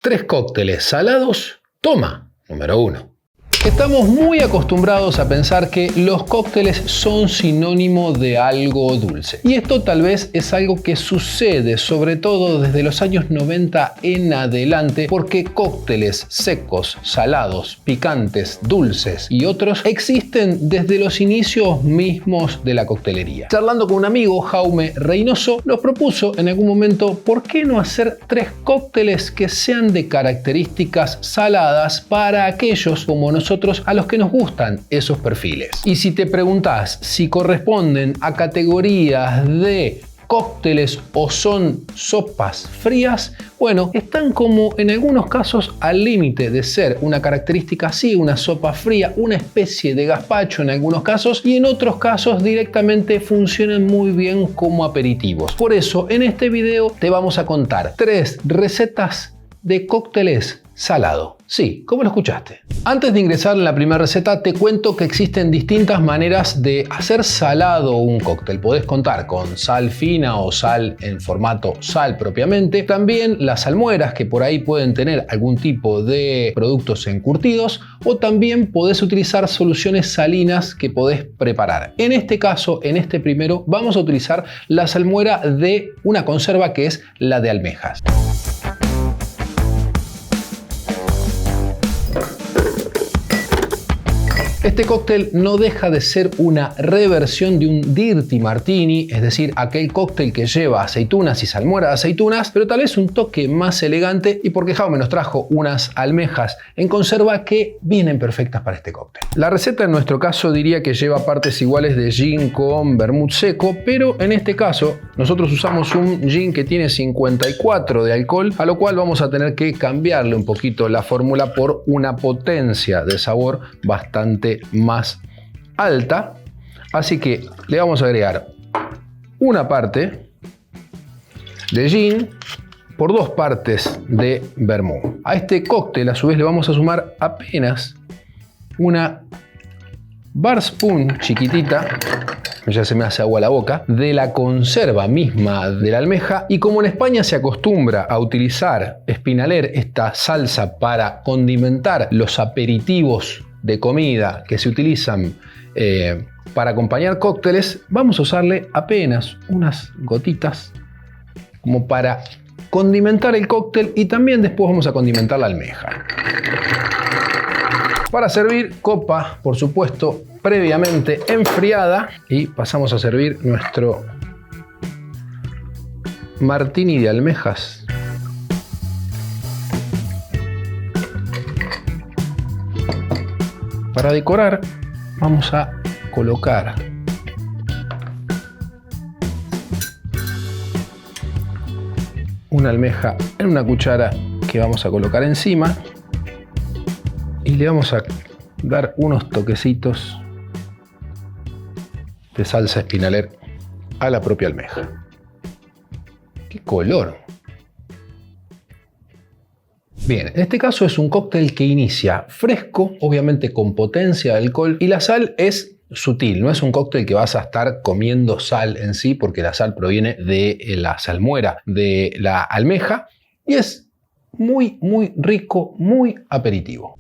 3 cócteles salados, toma número 1. Estamos muy acostumbrados a pensar que los cócteles son sinónimo de algo dulce. Y esto tal vez es algo que sucede sobre todo desde los años 90 en adelante, porque cócteles secos, salados, picantes, dulces y otros existen desde los inicios mismos de la coctelería. Charlando con un amigo, Jaume Reynoso, nos propuso en algún momento ¿por qué no hacer 3 cócteles que sean de características saladas para aquellos como nosotros a los que nos gustan esos perfiles? Y si te preguntás si corresponden a categorías de cócteles o son sopas frías, bueno, están como en algunos casos al límite de ser una característica así, una sopa fría, una especie de gazpacho en algunos casos, y en otros casos directamente funcionan muy bien como aperitivos. Por eso en este video te vamos a contar 3 recetas de cócteles salado. Sí, ¿cómo lo escuchaste? Antes de ingresar en la primera receta, te cuento que existen distintas maneras de hacer salado un cóctel. Podés contar con sal fina o sal en formato sal propiamente. También las salmueras, que por ahí pueden tener algún tipo de productos encurtidos, o también podés utilizar soluciones salinas que podés preparar. En este caso, en este primero, vamos a utilizar la salmuera de una conserva que es la de almejas. Este cóctel no deja de ser una reversión de un Dirty Martini, es decir, aquel cóctel que lleva aceitunas y salmuera de aceitunas, pero tal vez un toque más elegante, y porque Jaume nos trajo unas almejas en conserva que vienen perfectas para este cóctel. La receta en nuestro caso diría que lleva partes iguales de gin con vermut seco, pero en este caso nosotros usamos un gin que tiene 54 de alcohol, a lo cual vamos a tener que cambiarle un poquito la fórmula por una potencia de sabor bastante más alta, así que le vamos a agregar una parte de gin por 2 partes de vermut. A este cóctel a su vez le vamos a sumar apenas una bar spoon chiquitita, ya se me hace agua a la boca, de la conserva misma de la almeja. Y como en España se acostumbra a utilizar espinaler, esta salsa para condimentar los aperitivos de comida que se utilizan para acompañar cócteles, vamos a usarle apenas unas gotitas como para condimentar el cóctel, y también después vamos a condimentar la almeja. Para servir, copa, por supuesto, previamente enfriada, y pasamos a servir nuestro martini de almejas. Para decorar vamos a colocar una almeja en una cuchara que vamos a colocar encima, y le vamos a dar unos toquecitos de salsa espinaler a la propia almeja. ¡Qué color! Bien, en este caso es un cóctel que inicia fresco, obviamente con potencia de alcohol, y la sal es sutil, no es un cóctel que vas a estar comiendo sal en sí, porque la sal proviene de la salmuera de la almeja, y es muy rico, muy aperitivo.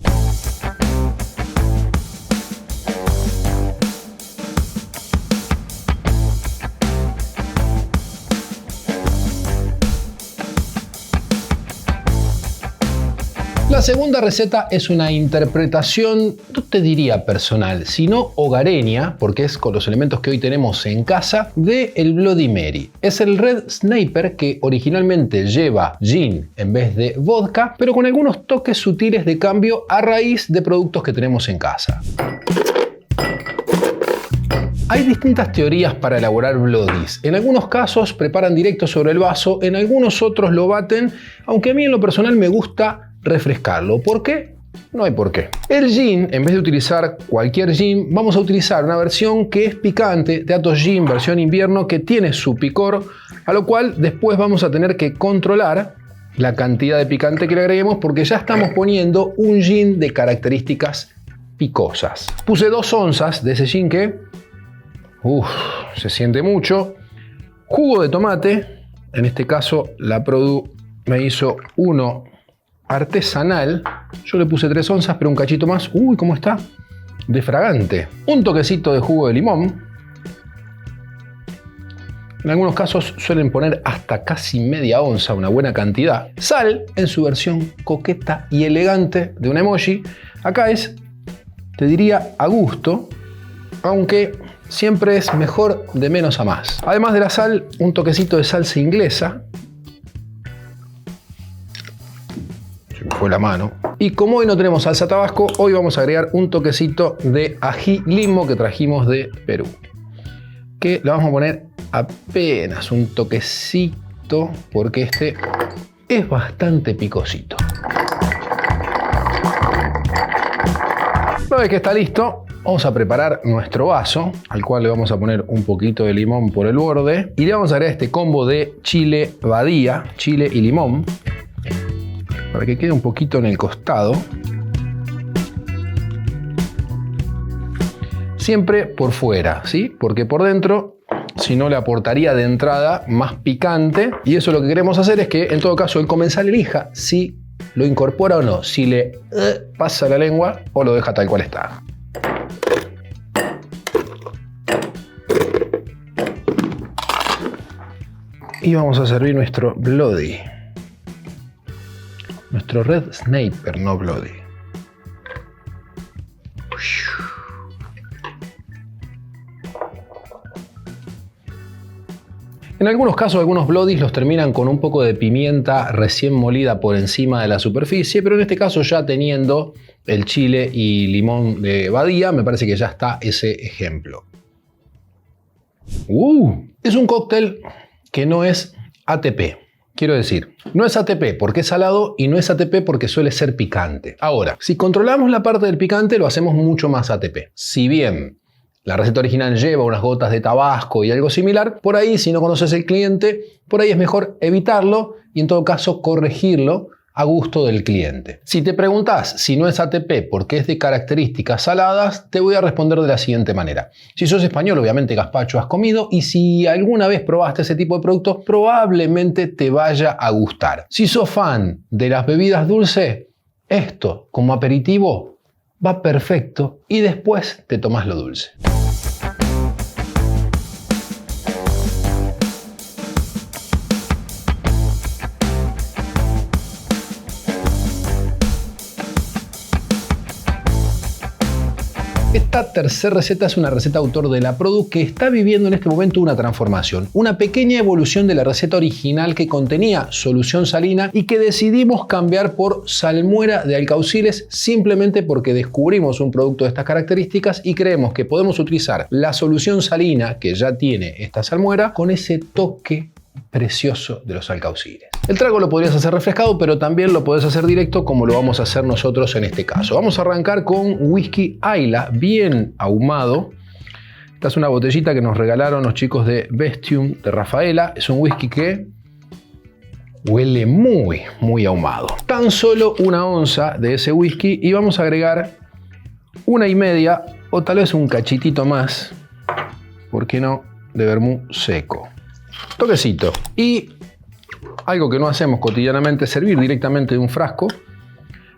La segunda receta es una interpretación, no te diría personal, sino hogareña, porque es con los elementos que hoy tenemos en casa, de el Bloody Mary. Es el Red Sniper, que originalmente lleva gin en vez de vodka, pero con algunos toques sutiles de cambio a raíz de productos que tenemos en casa. Hay distintas teorías para elaborar Bloodies. En algunos casos preparan directo sobre el vaso, en algunos otros lo baten, aunque a mí en lo personal me gusta refrescarlo. ¿Por qué? No hay por qué. El gin, en vez de utilizar cualquier gin, vamos a utilizar una versión que es picante, de Atos Gin versión invierno, que tiene su picor, a lo cual después vamos a tener que controlar la cantidad de picante que le agreguemos, porque ya estamos poniendo un gin de características picosas. Puse 2 onzas de ese gin que se siente mucho. Jugo de tomate, en este caso la Produ me hizo uno artesanal. Yo le puse 3 onzas, pero un cachito más. Uy, ¿cómo está? De fragante. Un toquecito de jugo de limón. En algunos casos suelen poner hasta casi media onza, una buena cantidad. Sal en su versión coqueta y elegante de un emoji. Acá es, te diría, a gusto, aunque siempre es mejor de menos a más. Además de la sal, un toquecito de salsa inglesa. Se me fue la mano. Y como hoy no tenemos salsa tabasco, hoy vamos a agregar un toquecito de ají limo que trajimos de Perú. Que le vamos a poner apenas un toquecito porque este es bastante picosito. Una vez que está listo, vamos a preparar nuestro vaso, al cual le vamos a poner un poquito de limón por el borde y le vamos a agregar este combo de chile badía, chile y limón, para que quede un poquito en el costado. Siempre por fuera, ¿sí? Porque por dentro, si no, le aportaría de entrada más picante. Y eso lo que queremos hacer es que, en todo caso, el comensal elija si lo incorpora o no, si le pasa la lengua o lo deja tal cual está. Y vamos a servir nuestro Bloody. Nuestro Red Sniper, no Bloody. En algunos casos, algunos Bloodies los terminan con un poco de pimienta recién molida por encima de la superficie, pero en este caso, ya teniendo el chile y limón de Badía, me parece que ya está ese ejemplo. Es un cóctel que no es ATP. Quiero decir, no es ATP porque es salado y no es ATP porque suele ser picante. Ahora, si controlamos la parte del picante, lo hacemos mucho más ATP. Si bien la receta original lleva unas gotas de tabasco y algo similar, por ahí, si no conoces el cliente, por ahí es mejor evitarlo y en todo caso corregirlo a gusto del cliente. Si te preguntas si no es ATP porque es de características saladas, te voy a responder de la siguiente manera. Si sos español, obviamente gazpacho has comido, y si alguna vez probaste ese tipo de productos, probablemente te vaya a gustar. Si sos fan de las bebidas dulces, esto como aperitivo va perfecto y después te tomás lo dulce. Esta tercera receta es una receta autor de la Produ que está viviendo en este momento una transformación, una pequeña evolución de la receta original que contenía solución salina y que decidimos cambiar por salmuera de alcauciles simplemente porque descubrimos un producto de estas características y creemos que podemos utilizar la solución salina que ya tiene esta salmuera con ese toque precioso de los alcauciles. El trago lo podrías hacer refrescado, pero también lo podés hacer directo como lo vamos a hacer nosotros en este caso. Vamos a arrancar con whisky Islay, bien ahumado. Esta es una botellita que nos regalaron los chicos de Bestium de Rafaela. Es un whisky que huele muy ahumado. Tan solo 1 onza de ese whisky y vamos a agregar 1,5 o tal vez un cachitito más, ¿por qué no?, de vermú seco. Toquecito. Y algo que no hacemos cotidianamente es servir directamente de un frasco.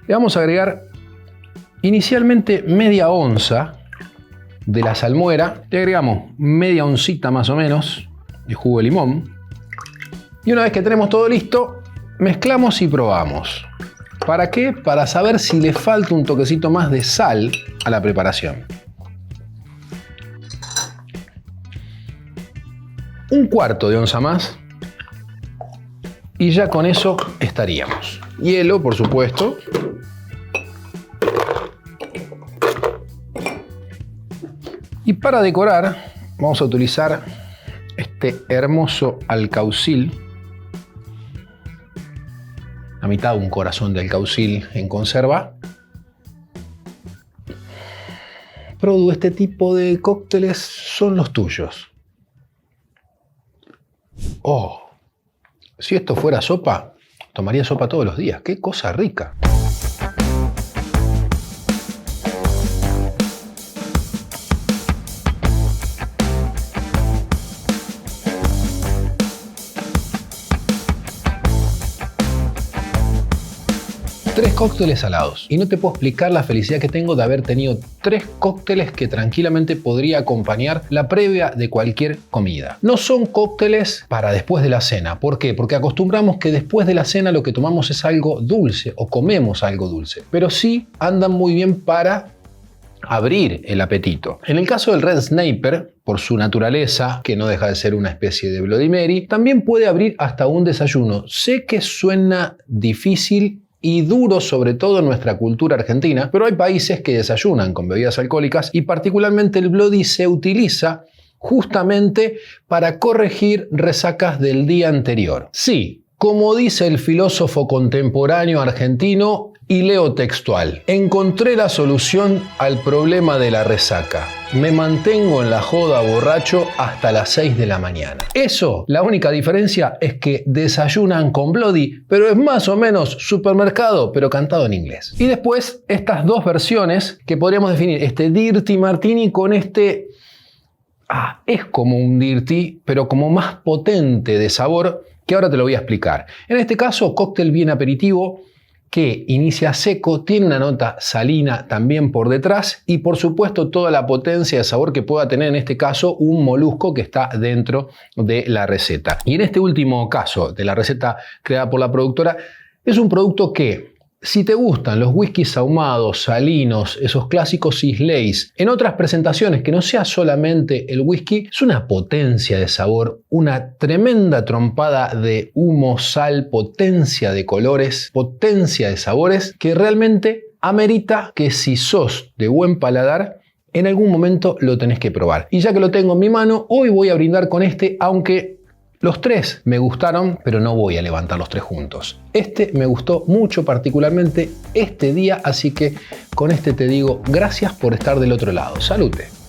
Le vamos a agregar inicialmente media onza de la salmuera. Le agregamos media oncita más o menos de jugo de limón. Y una vez que tenemos todo listo, mezclamos y probamos. ¿Para qué? Para saber si le falta un toquecito más de sal a la preparación. 1/4 de onza más y ya con eso estaríamos. Hielo, por supuesto. Y para decorar vamos a utilizar este hermoso alcaucil, la mitad de un corazón de alcaucil en conserva. Produ, este tipo de cócteles son los tuyos. Oh, si esto fuera sopa, tomaría sopa todos los días. ¡Qué cosa rica! 3 cócteles salados. Y no te puedo explicar la felicidad que tengo de haber tenido 3 cócteles que tranquilamente podría acompañar la previa de cualquier comida. No son cócteles para después de la cena. ¿Por qué? Porque acostumbramos que después de la cena lo que tomamos es algo dulce o comemos algo dulce. Pero sí andan muy bien para abrir el apetito. En el caso del Red Sniper, por su naturaleza, que no deja de ser una especie de Bloody Mary, también puede abrir hasta un desayuno. Sé que suena difícil y duro, sobre todo en nuestra cultura argentina, pero hay países que desayunan con bebidas alcohólicas y particularmente el Bloody se utiliza justamente para corregir resacas del día anterior. Sí, como dice el filósofo contemporáneo argentino, y leo textual: encontré la solución al problema de la resaca. Me mantengo en la joda borracho hasta las 6 de la mañana. Eso, la única diferencia es que desayunan con Bloody, pero es más o menos supermercado, pero cantado en inglés. Y después, estas dos versiones que podríamos definir, este Dirty Martini con este... es como un Dirty, pero como más potente de sabor, que ahora te lo voy a explicar. En este caso, cóctel bien aperitivo, que inicia seco, tiene una nota salina también por detrás y por supuesto toda la potencia de sabor que pueda tener en este caso un molusco que está dentro de la receta. Y en este último caso de la receta creada por la productora, es un producto que, si te gustan los whiskies ahumados, salinos, esos clásicos Isleys, en otras presentaciones que no sea solamente el whisky, es una potencia de sabor, una tremenda trompada de humo, sal, potencia de colores, potencia de sabores, que realmente amerita que si sos de buen paladar, en algún momento lo tenés que probar. Y ya que lo tengo en mi mano, hoy voy a brindar con este, aunque los 3 me gustaron, pero no voy a levantar los 3 juntos. Este me gustó mucho particularmente este día, así que con este te digo gracias por estar del otro lado. Salute.